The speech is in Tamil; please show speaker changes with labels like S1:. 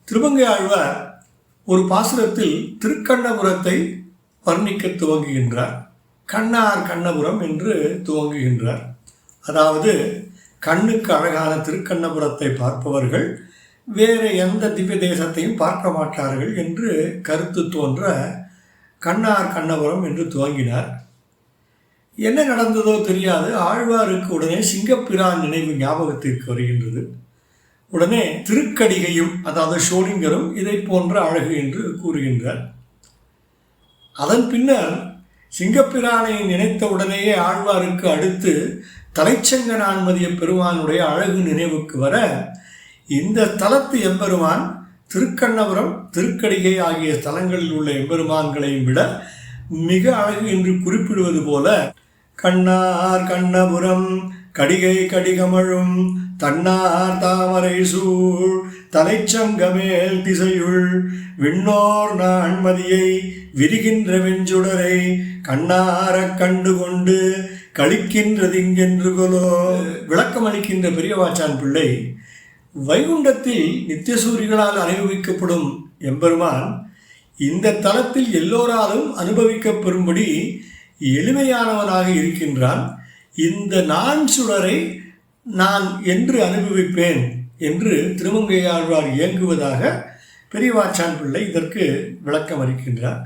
S1: திருமங்கை ஆழ்வார் ஒரு பாசுரத்தில் திருக்கண்ணபுரத்தை வர்ணிக்க துவங்குகின்றார். கண்ணார் கண்ணபுரம் என்று துவங்குகின்றார். அதாவது கண்ணுக்கு அழகான திருக்கண்ணபுரத்தை பார்ப்பவர்கள் வேறு எந்த திவ்ய தேசத்தையும் பார்க்க மாட்டார்கள் என்று கருத்து தோன்ற கண்ணார் கண்ணபுரம் என்று துவங்கினார். என்ன நடந்ததோ தெரியாது, ஆழ்வாருக்கு உடனே சிங்கப்பிரான் நினைவு ஞாபகத்திற்கு வருகின்றது. உடனே திருக்கடிகையும் அதாவது ஷோலிங்கரும் இதை போன்ற அழகு என்று கூறுகின்றார். அதன் பின்னர் சிங்கப்பிரானை நினைத்த உடனேயே ஆழ்வாருக்கு அடுத்து தலைச்சங்கனான்மதிய பெருமானுடைய அழகு நினைவுக்கு வர இந்த தலத்து எம்பெருமான் திருக்கண்ணபுரம் திருக்கடிகை ஆகிய ஸ்தலங்களில் உள்ள எம்பெருமான்களையும் விட மிக அழகு என்று குறிப்பிடுவது போல கண்ணார் கண்ணபுரம் கடிகை கடிகமழும் தன்னார் தாமரை சூழ் தலைச்சங்கமேல் திசையுள் விண்ணோர் நான்மதியை விரிகின்ற வெஞ்சுடரை கண்ணாரக் கண்டு கொண்டு கழிக்கின்றதிங்கென்று கொலோ. விளக்கமளிக்கின்ற பெரியவாச்சான் பிள்ளை, வைகுண்டத்தில் நித்தியசூரிகளால் அனுபவிக்கப்படும் எம்பெருமான் இந்த தலத்தில் எல்லோராலும் அனுபவிக்கப்பெறும்படி எளிமையானவனாக இருக்கின்றான். இந்த நான் சுடரை நான் என்று அனுபவிப்பேன் என்று திருமங்கையாழ்வார் இயங்குவதாக பெரியவாச்சான் பிள்ளை இதற்கு விளக்கம் அளிக்கின்றார்.